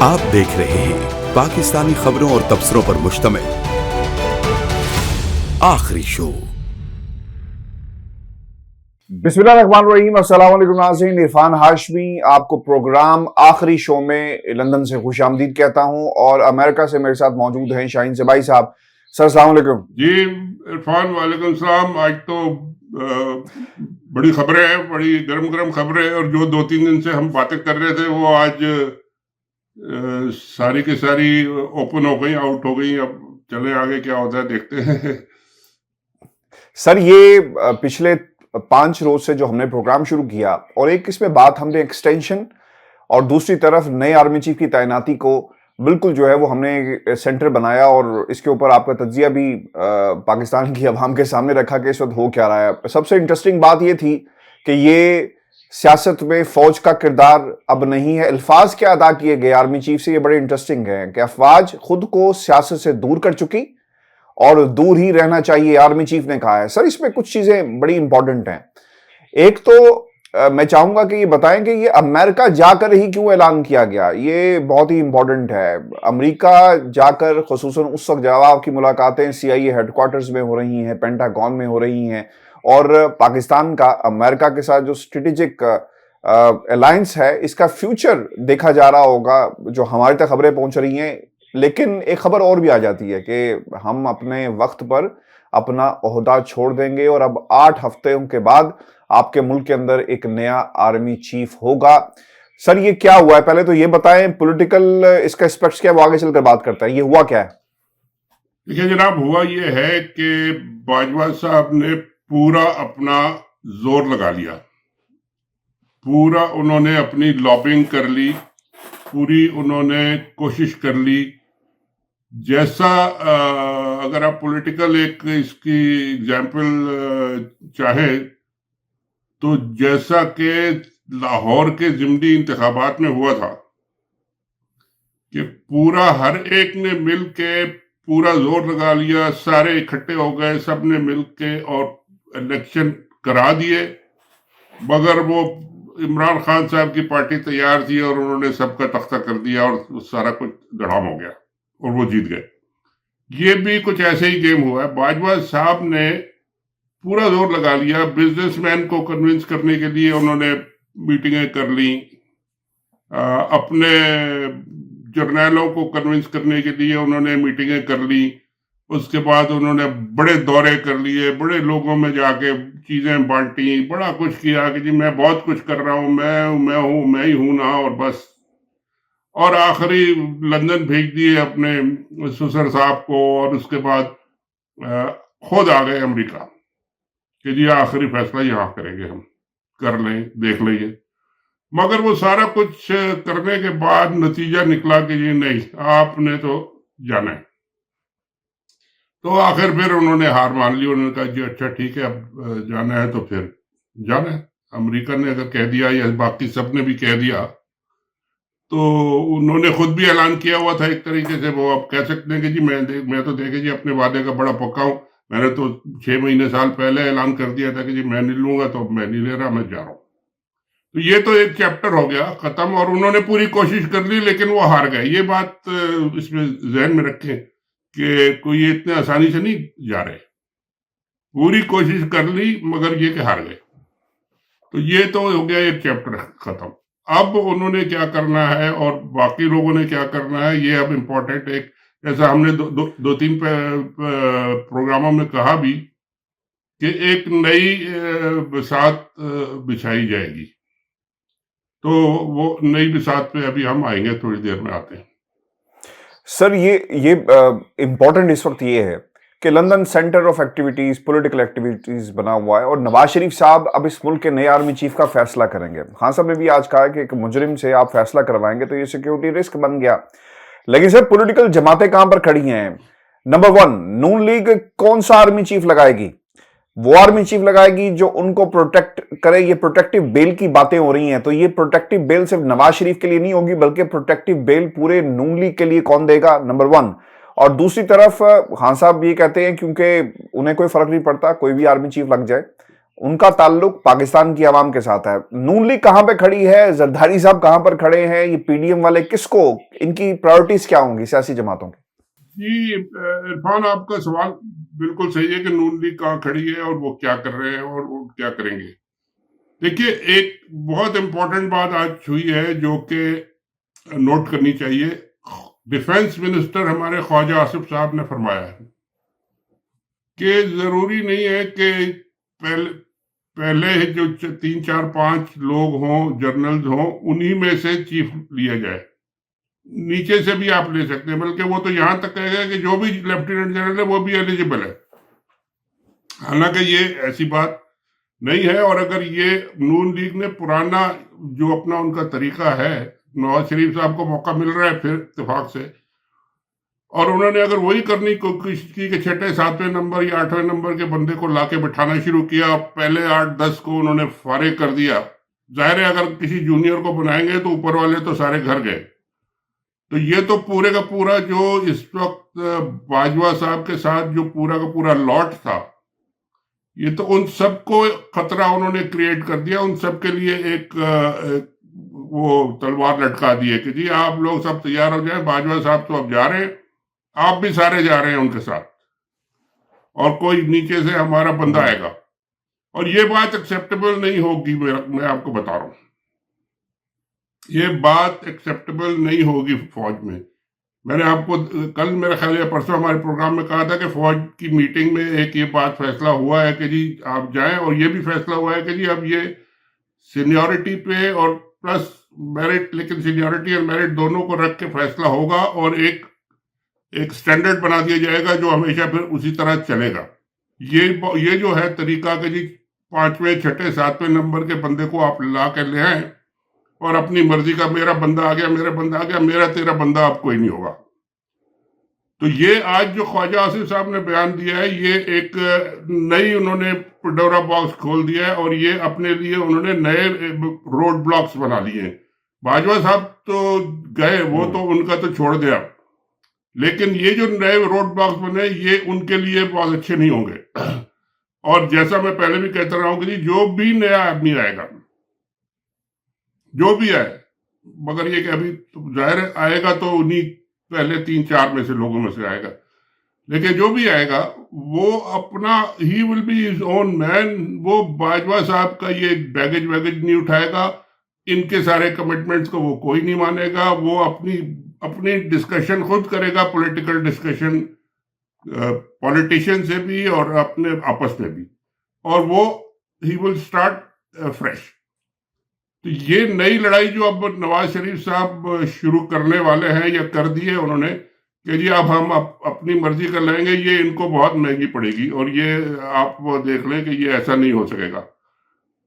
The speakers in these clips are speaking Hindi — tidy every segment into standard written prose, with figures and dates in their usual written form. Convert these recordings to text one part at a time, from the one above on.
आप देख रहे हैं पाकिस्तानी खबरों और तबसरों पर मुश्तमिल आखिरी शो। बिस्मिल्लाहिर्रहमानिर्रहीम, अस्सलाम वालेकुम नाज़रीन। इरफान हाशमी आपको प्रोग्राम आखिरी शो में लंदन से खुशामदीद कहता हूं और अमेरिका से मेरे साथ मौजूद हैं शाहीन ज़बाई साहब। सर अस्सलाम वालेकुम। जी इरफान, वालेकुम सलाम। आज तो बड़ी खबरें हैं, बड़ी गर्म गर्म खबरें हैं, और जो 2-3 दिन से हम बातें कर रहे थे वो आज सारी की सारी ओपन हो गई, आउट हो गई। अब चले आगे क्या होता है देखते हैं। सर ये पिछले 5 रोज से जो हमने प्रोग्राम शुरू किया और एक इसमें बात हमने एक्सटेंशन और दूसरी तरफ नए आर्मी चीफ की तैनाती को बिल्कुल जो है वो हमने सेंटर बनाया और इसके ऊपर आपका तज्जिया भी पाकिस्तान की अवाम के सामने रखा कि इस वक्त हो क्या रहा है। सबसे इंटरेस्टिंग बात ये थी कि ये सियासत में फौज का किरदार अब नहीं है। अल्फाज क्या अदा किए गए आर्मी चीफ से, ये बड़े इंटरेस्टिंग है कि अफवाज खुद को सियासत से दूर कर चुकी और दूर ही रहना चाहिए, आर्मी चीफ ने कहा है। सर इसमें कुछ चीजें बड़ी इंपॉर्टेंट हैं। एक तो मैं चाहूंगा कि ये बताएं कि ये अमेरिका जाकर ही क्यों ऐलान किया गया, ये बहुत ही इंपॉर्टेंट है। अमेरिका जाकर खुसूसन उस वक्त जब आपकी मुलाकातें CIA हेडक्वार्टर्स में हो रही हैं, पेंटागन में हो रही हैं और पाकिस्तान का अमेरिका के साथ जो स्ट्रेटेजिक अलायंस है इसका फ्यूचर देखा जा रहा होगा, जो हमारी तक खबरें पहुंच रही हैं। लेकिन एक खबर और भी आ जाती है कि हम अपने वक्त पर अपना ओहदा छोड़ देंगे और अब 8 हफ्तों के बाद आपके मुल्क के अंदर एक नया आर्मी चीफ होगा। सर ये क्या हुआ है, पहले तो ये बताएं। पॉलिटिकल इसका एस्पेक्ट्स क्या है वो आगे चलकर बात करता है। ये हुआ क्या है? देखिए जनाब, हुआ ये है कि बाजवा साहब ने पूरा अपना जोर लगा लिया, पूरा उन्होंने अपनी लॉबिंग कर ली, पूरी उन्होंने कोशिश कर ली। जैसा अगर आप पॉलिटिकल एक इसकी एग्जाम्पल चाहे तो जैसा कि लाहौर के ज़िमनी इंतखाबात में हुआ था कि पूरा हर एक ने मिल के पूरा जोर लगा लिया, सारे इकट्ठे हो गए, सब ने मिल के और इलेक्शन करा दिए। मगर वो इमरान खान साहब की पार्टी तैयार थी और उन्होंने सबका तख्ता कर दिया और सारा कुछ धड़ाम हो गया और वो जीत गए। ये भी कुछ ऐसे ही गेम हुआ है। बाजवा साहब ने पूरा जोर लगा लिया, बिजनेसमैन को कन्विंस करने के लिए उन्होंने मीटिंगें कर ली, अपने जर्नैलों को कन्विंस करने के लिए उन्होंने मीटिंगें कर ली। उसके बाद उन्होंने बड़े दौरे कर लिए, बड़े लोगों में जाके चीजें बांटी, बड़ा कुछ किया कि जी मैं बहुत कुछ कर रहा हूं, मैं ही हूं ना, और बस। और आखिरी लंदन भेज दिए अपने ससुर साहब को और उसके बाद खुद आ गए अमेरिका कि जी आखिरी फैसला यहाँ करेंगे, हम कर लें, देख लेंगे। मगर वो सारा कुछ करने के बाद नतीजा निकला कि जी नहीं, आपने तो जाना है। तो आखिर फिर उन्होंने हार मान ली। उन्होंने कहा जी अच्छा ठीक है, अब जाना है तो फिर जाना है। अमेरिका ने अगर कह दिया या बाकी सब ने भी कह दिया तो उन्होंने खुद भी ऐलान किया हुआ था एक तरीके से। वो अब कह सकते हैं कि जी मैं तो देखे जी अपने वादे का बड़ा पक्का हूं, मैंने तो 6 महीने साल पहले ऐलान कर दिया था कि जी मैं नहीं लूंगा, तो मैं नहीं ले रहा, मैं जा रहा हूं। तो ये तो एक चैप्टर हो गया खत्म, और उन्होंने पूरी कोशिश कर ली लेकिन वो हार गए। ये बात इसमें जहन में रखें कि कोई इतने आसानी से नहीं जा रहे, पूरी कोशिश कर ली मगर ये कि हार गए। तो ये तो हो गया एक चैप्टर खत्म। अब उन्होंने क्या करना है और बाकी लोगों ने क्या करना है, ये अब इम्पोर्टेंट। एक जैसा हमने 2-3 प्रोग्रामों में कहा भी कि एक नई बिसात बिछाई जाएगी। तो वो नई बिसात पे अभी हम आएंगे, थोड़ी देर में आते हैं। सर ये इंपॉर्टेंट इस वक्त ये है कि London centre of activities, political activities बना हुआ है और नवाज शरीफ साहब अब इस मुल्क के नए आर्मी चीफ का फैसला करेंगे। खान साहब ने भी आज कहा कि एक मुजरिम से आप फैसला करवाएंगे तो ये सिक्योरिटी रिस्क बन गया। लेकिन सर पॉलिटिकल जमातें कहां पर खड़ी हैं? नंबर 1, नून लीग कौन सा आर्मी चीफ लगाएगी? वो आर्मी चीफ लगाएगी जो उनको प्रोटेक्ट करे। ये प्रोटेक्टिव बेल की बातें हो रही हैं, तो ये प्रोटेक्टिव बेल सिर्फ नवाज शरीफ के लिए नहीं होगी बल्कि प्रोटेक्टिव बेल पूरे नून लीग के लिए कौन देगा? नंबर 1। और दूसरी तरफ खान साहब ये कहते हैं क्योंकि उन्हें कोई फर्क नहीं पड़ता, कोई भी आर्मी चीफ लग जाए, उनका ताल्लुक पाकिस्तान की आवाम के साथ है। नून लीग कहां पे खड़ी है, जरदारी साहब कहां पर खड़े हैं, ये पीडीएम वाले किसको, इनकी प्रायोरिटीज क्या होंगी सियासी जमातों की? जी इरफान, आपका सवाल बिल्कुल सही है कि नून लीग कहाँ खड़ी है और वो क्या कर रहे हैं और वो क्या करेंगे। देखिए, एक बहुत इंपॉर्टेंट बात आज हुई है जो कि नोट करनी चाहिए। डिफेंस मिनिस्टर हमारे ख्वाजा आसिफ साहब ने फरमाया है कि जरूरी नहीं है कि पहले जो 3 4 5 लोग हों, जर्नल्स हों, उन्हीं में से चीफ लिया जाए, नीचे से भी आप ले सकते हैं। बल्कि वो तो यहां तक कहेगा कि जो भी लेफ्टिनेंट जनरल है वो भी एलिजिबल है। हालांकि ये ऐसी बात नहीं है। और अगर ये नून लीग ने पुराना जो अपना उनका तरीका है, नवाज शरीफ साहब को मौका मिल रहा है फिर इत्तेफाक से, और उन्होंने अगर वही करने की कोशिश की कि 6, 7वें नंबर या 8वें नंबर के बंदे को लाके बिठाना शुरू किया, पहले 8, 10 को उन्होंने फारिग कर दिया। जाहिर है अगर किसी जूनियर को बनाएंगे तो ऊपर वाले तो सारे घर गए। तो ये तो पूरे का पूरा जो इस वक्त बाजवा साहब के साथ जो पूरा का पूरा लॉट था, ये तो उन सबको खतरा उन्होंने क्रिएट कर दिया। उन सब के लिए एक वो तलवार लटका दी है कि जी आप लोग सब तैयार हो जाएं, बाजवा साहब तो अब जा रहे हैं, आप भी सारे जा रहे हैं उनके साथ, और कोई नीचे से हमारा बंदा आएगा। और ये बात एक्सेप्टेबल नहीं होगी। मैं आपको बता रहा हूं, ये बात एक्सेप्टेबल नहीं होगी फौज में। मैंने आपको कल मेरा ख्याल है परसों हमारे प्रोग्राम में कहा था कि फौज की मीटिंग में एक ये बात फैसला हुआ है कि जी आप जाएं, और ये भी फैसला हुआ है कि जी अब ये सीनियरिटी पे और प्लस मेरिट, लेकिन सीनियरिटी और मेरिट दोनों को रख के फैसला होगा और एक स्टैंडर्ड बना दिया जाएगा जो हमेशा फिर उसी तरह चलेगा। ये जो है तरीका कि जी 5वें, 6, 7वें नंबर के बंदे को आप ला के ले आए और अपनी मर्जी का मेरा बंदा आ गया, मेरा बंदा आ गया, मेरा तेरा बंदा अब कोई नहीं होगा। तो ये आज जो ख्वाजा आसिफ साहब ने बयान दिया है, ये एक नई उन्होंने पंडोरा बॉक्स खोल दिया है और ये अपने लिए उन्होंने नए रोड ब्लॉक्स बना लिए हैं। बाजवा साहब तो गए, वो तो उनका तो छोड़ दिया, लेकिन ये जो नए रोड ब्लॉक्स बने ये उनके लिए बहुत अच्छे नहीं होंगे। और जैसा मैं पहले भी कहता रहा हूं कि जो भी नया आदमी आएगा, जो भी आए, मगर ये कि अभी तो जाहिर आएगा तो उन्हीं पहले 3 4 में से लोगों में से आएगा, लेकिन जो भी आएगा वो अपना he will be his own man. वो बाजवा साहब का ये बैगेज वैगेज नहीं उठाएगा, इनके सारे कमिटमेंट्स को वो कोई नहीं मानेगा। वो अपनी डिस्कशन खुद करेगा, पॉलिटिकल डिस्कशन पॉलिटिशियन से भी और अपने आपस में भी, और वो ही विल स्टार्ट फ्रेश। तो ये नई लड़ाई जो अब नवाज शरीफ साहब शुरू करने वाले हैं या कर दी है उन्होंने कि जी अब हम अपनी मर्जी कर लेंगे, ये इनको बहुत महंगी पड़ेगी। और ये आप देख लें कि ये ऐसा नहीं हो सकेगा।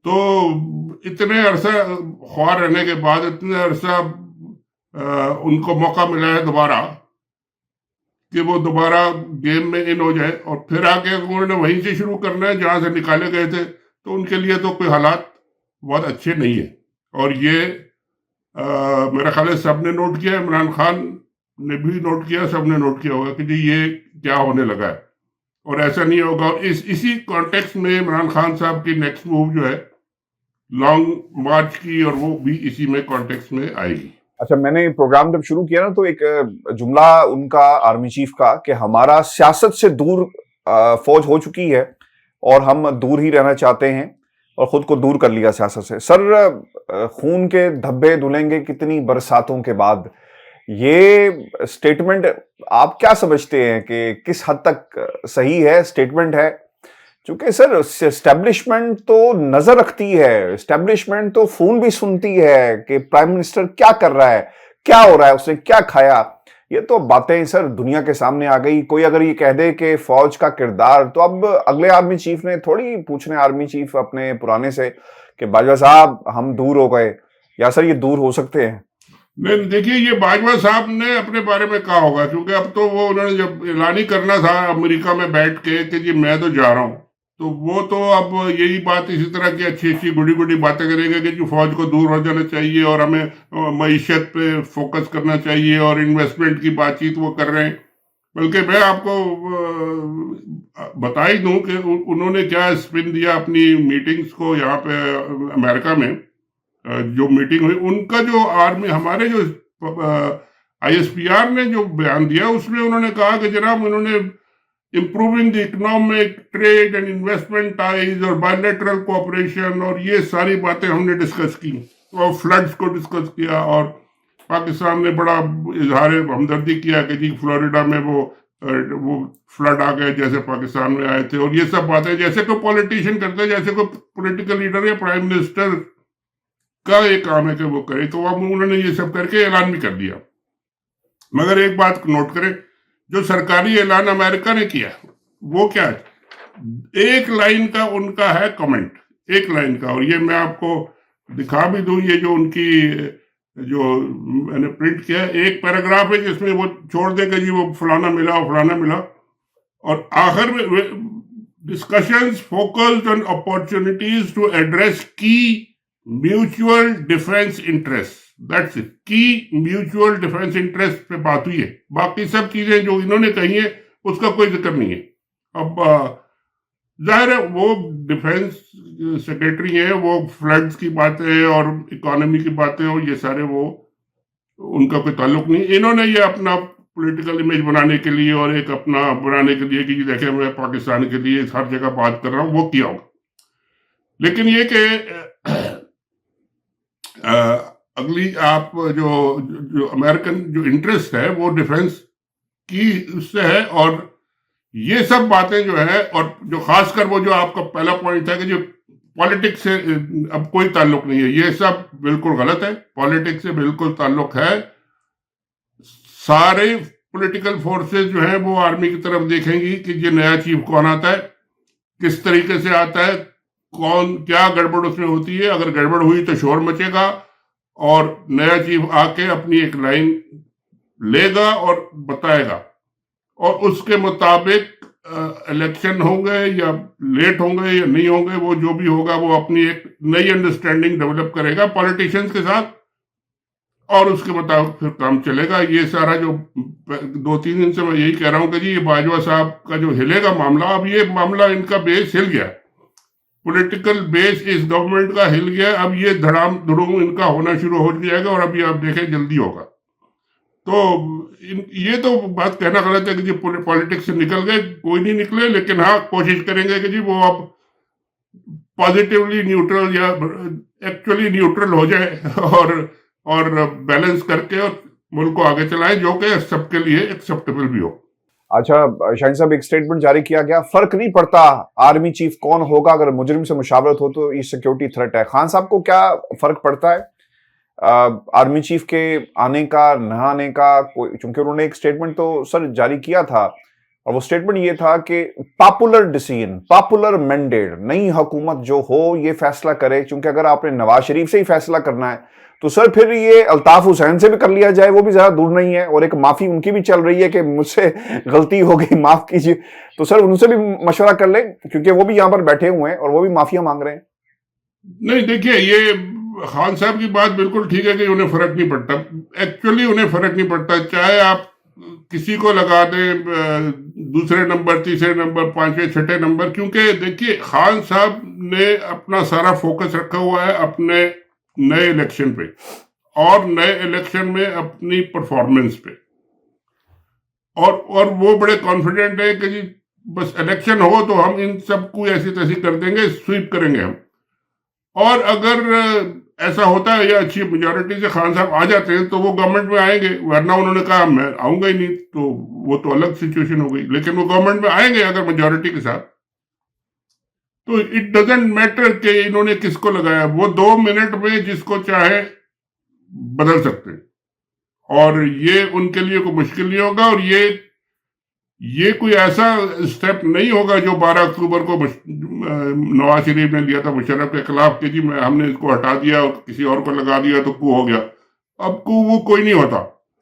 तो इतने अरसा ख्वार रहने के बाद, इतने अरसा उनको मौका मिला है दोबारा कि वो दोबारा गेम में इन हो जाए, और फिर आके उन्होंने वहीं से शुरू करना है जहां से निकाले गए थे। तो उनके लिए तो कोई हालात बहुत अच्छे नहीं है। और ये मेरा ख्याल है सबने नोट किया, इमरान खान ने भी नोट किया, सबने नोट किया होगा कि जी ये क्या होने लगा है और ऐसा नहीं होगा। और इसी कॉन्टेक्स्ट में इमरान खान साहब की नेक्स्ट मूव जो है लॉन्ग मार्च की, और वो भी इसी में कॉन्टेक्स्ट में आएगी। अच्छा, मैंने प्रोग्राम जब शुरू किया ना तो एक जुमला उनका आर्मी चीफ का कि हमारा सियासत से दूर फौज हो चुकी है और हम दूर ही रहना चाहते हैं और खुद को दूर कर लिया सियासत से। सर, खून के धब्बे धुलेंगे कितनी बरसातों के बाद, ये स्टेटमेंट आप क्या समझते हैं कि किस हद तक सही है स्टेटमेंट है? क्योंकि सर एस्टेब्लिशमेंट तो नजर रखती है, एस्टेब्लिशमेंट तो फोन भी सुनती है कि प्राइम मिनिस्टर क्या कर रहा है, क्या हो रहा है, उसने क्या खाया। ये तो बातें सर दुनिया के सामने आ गई। कोई अगर ये कह दे कि फौज का किरदार, तो अब अगले आर्मी चीफ ने थोड़ी पूछने आर्मी चीफ अपने पुराने से कि बाजवा साहब हम दूर हो गए, या सर ये दूर हो सकते हैं? नहीं, देखिए ये बाजवा साहब ने अपने बारे में कहा होगा, क्योंकि अब तो वो उन्होंने जब ऐलान ही करना था अमेरिका में बैठ के कि जी मैं तो जा रहा हूँ, तो वो तो अब यही बात इसी तरह की अच्छी अच्छी गुड़ी गुड़ी बातें करेंगे कि जो फौज को दूर हो जाना चाहिए और हमें मईशत पे फोकस करना चाहिए और इन्वेस्टमेंट की बातचीत वो कर रहे हैं। बल्कि मैं आपको बता ही दूं कि उन्होंने क्या स्पिन दिया अपनी मीटिंग्स को यहाँ पे अमेरिका में। जो मीटिंग हुई उनका जो आर्मी हमारे जो ISPR ने जो बयान दिया उसमें उन्होंने कहा कि जनाब उन्होंने improving the economic trade and investment ties और बायलैटरल कोऑपरेशन और ये सारी बातें हमने डिस्कस की और फ्लड्स को डिस्कस किया। और पाकिस्तान ने बड़ा इजहार हमदर्दी किया कि जी फ्लोरिडा में वो फ्लड आ गए जैसे पाकिस्तान में आए थे। और ये सब बातें जैसे कोई पॉलिटिशियन करते हैं, जैसे कोई पॉलिटिकल लीडर या प्राइम मिनिस्टर का एक काम है कि वो करे, तो अब उन्होंने ये सब करके ऐलान भी कर दिया। मगर एक बात नोट करें, जो सरकारी ऐलान अमेरिका ने किया वो क्या है, एक लाइन का उनका है कमेंट, एक लाइन का। और ये मैं आपको दिखा भी दूं, ये जो उनकी जो मैंने प्रिंट किया है, एक पैराग्राफ है जिसमें वो छोड़ देंगे जी वो फलाना मिला और फलाना मिला, और आखिर में discussions focused on opportunities to address की mutual defence interest, that's it, की म्यूचुअल डिफेंस इंटरेस्ट पे बात हुई है। बाकी सब चीजें जो इन्होंने कही है उसका कोई जिक्र नहीं है। अब जाहिर है वो डिफेंस सेक्रेटरी है, वो फ्लड्स की बातें और इकोनॉमी की बातें और ये सारे वो उनका कोई ताल्लुक नहीं। इन्होंने ये अपना पॉलिटिकल इमेज बनाने के लिए और एक अपना बनाने के लिए कि देखें मैं पाकिस्तान के लिए हर जगह बात कर रहा हूं, वो किया होगा। लेकिन ये कि अगली आप जो अमेरिकन जो इंटरेस्ट है वो डिफेंस की उससे है, और ये सब बातें जो है, और जो खासकर वो जो आपका पहला पॉइंट था कि जो पॉलिटिक्स से अब कोई ताल्लुक नहीं है, ये सब बिल्कुल गलत है। पॉलिटिक्स से बिल्कुल ताल्लुक है। सारे पॉलिटिकल फोर्सेस जो है वो आर्मी की तरफ देखेंगी कि ये नया चीफ कौन आता है, किस तरीके से आता है, कौन क्या गड़बड़ उसमें होती है। अगर गड़बड़ हुई तो शोर मचेगा और नया चीफ आके अपनी एक लाइन लेगा और बताएगा, और उसके मुताबिक इलेक्शन होंगे या लेट होंगे या नहीं होंगे, वो जो भी होगा वो अपनी एक नई अंडरस्टैंडिंग डेवलप करेगा पॉलिटिशियंस के साथ, और उसके मुताबिक फिर काम चलेगा। ये सारा जो 2-3 दिन से मैं यही कह रहा हूं कि जी ये बाजवा साहब का जो हिलेगा मामला, अब ये मामला इनका बेस हिल गया, पॉलिटिकल बेस इस गवर्नमेंट का हिल गया। अब ये धड़ाम धड़ूम इनका होना शुरू हो जाएगा, और अभी आप देखें जल्दी होगा। तो ये तो बात कहना गलत है कि जी पॉलिटिक्स से निकल गए, कोई नहीं निकले, लेकिन हाँ कोशिश करेंगे कि जी वो अब पॉजिटिवली न्यूट्रल या एक्चुअली न्यूट्रल हो जाए और बैलेंस करके और मुल्क को आगे चलाएं, जो कि सबके लिए एक्सेप्टेबल भी हो। अच्छा शाहीन साहब, एक स्टेटमेंट जारी किया गया, फर्क नहीं पड़ता आर्मी चीफ कौन होगा, अगर मुजरिम से मुशावरत हो तो ये सिक्योरिटी थ्रेट है। खान साहब को क्या फर्क पड़ता है आर्मी चीफ के आने का न आने का? क्योंकि उन्होंने एक स्टेटमेंट तो सर जारी किया था, और वो स्टेटमेंट ये था कि पॉपुलर डिसीजन, पॉपुलर मैंडेट, नई हुकूमत जो हो ये फैसला करे। क्योंकि अगर आपने नवाज शरीफ से ही फैसला करना है तो सर फिर ये अल्ताफ हुसैन से भी कर लिया जाए, वो भी ज्यादा दूर नहीं है, और एक माफी उनकी भी चल रही है कि मुझसे गलती हो गई माफ कीजिए, तो सर उनसे भी मशवरा कर लें, क्योंकि वो भी यहाँ पर बैठे हुए हैं और वो भी माफिया मांग रहे हैं। नहीं देखिए, ये खान साहब की बात बिल्कुल ठीक है कि उन्हें फर्क नहीं पड़ता, एक्चुअली उन्हें फर्क नहीं पड़ता, चाहे आप किसी को लगा दें दूसरे नंबर, तीसरे नंबर, 5वें, 6ठे नंबर। क्योंकि देखिए खान साहब ने अपना सारा फोकस रखा हुआ है अपने नए इलेक्शन पे, और नए इलेक्शन में अपनी परफॉर्मेंस पे, और वो बड़े कॉन्फिडेंट है कि जी बस इलेक्शन हो तो हम इन सबको ऐसी तैसी कर देंगे, स्वीप करेंगे हम। और अगर ऐसा होता है या अच्छी मेजोरिटी से खान साहब आ जाते हैं तो वो गवर्नमेंट में आएंगे, वरना उन्होंने कहा मैं आऊंगा ही नहीं, तो वो तो अलग सिचुएशन हो गई। लेकिन वो गवर्नमेंट में आएंगे अगर मेजोरिटी के साथ, तो इट डजंट मैटर कि इन्होंने किसको लगाया, वो 2 मिनट में जिसको चाहे बदल सकते हैं, और ये उनके लिए कोई मुश्किल नहीं होगा। और ये कोई ऐसा स्टेप नहीं होगा जो 12 अक्टूबर को नवाज शरीफ ने लिया था मुशर्रफ के खिलाफ कि जी हमने इसको हटा दिया और किसी और को लगा दिया तो कू हो गया। अब कू वो कोई नहीं होता,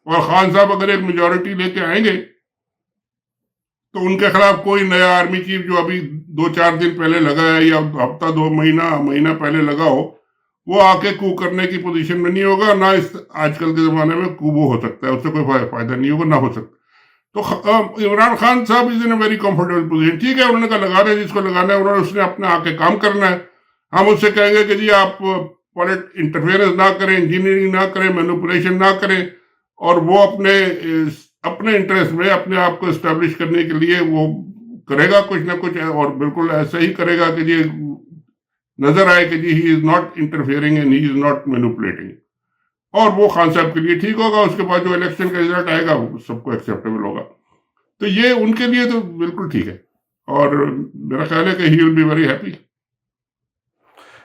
और खान साहब अगर एक मेजोरिटी लेके आएंगे तो उनके खिलाफ कोई नया आर्मी चीफ जो अभी 2-4 दिन पहले लगा है या हफ्ता 2 महीना पहले लगा हो, वो आके कू करने की पोजीशन में नहीं होगा। ना इस आजकल के जमाने में कू वो हो सकता है, उससे कोई फायदा नहीं होगा, ना हो सकता। तो इमरान खान साहब is in a very comfortable position. ठीक है, उन्होंने कहा लगा रहे जिसको लगाना है, उन्होंने उसने अपने आके काम करना है। हम उससे कहेंगे कि जी आप इंटरफेरेंस ना करें, इंजीनियरिंग ना करें, मैनिपुलेशन ना करें, और वो अपने इंटरेस्ट में अपने आप को एस्टेब्लिश करने के लिए वो करेगा कुछ ना कुछ, और बिल्कुल ऐसा ही करेगा कि जी नजर आए कि जी he is not interfering and he is not manipulating, और वो खान साहब के लिए ठीक होगा। उसके बाद जो इलेक्शन का रिजल्ट आएगा वो सबको एक्सेप्टेबल होगा। तो ये उनके लिए तो बिल्कुल ठीक है, और मेरा ख्याल है कि he will be very happy.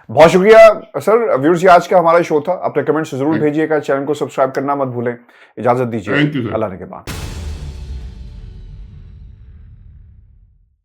बहुत शुक्रिया सर। व्यूअर्स, ये आज का हमारा शो था। अपने कमेंट्स जरूर भेजिएगा, चैनल को सब्सक्राइब करना मत भूलें। इजाजत दीजिए, थैंक यू सर। अल्लाह ने के बाद।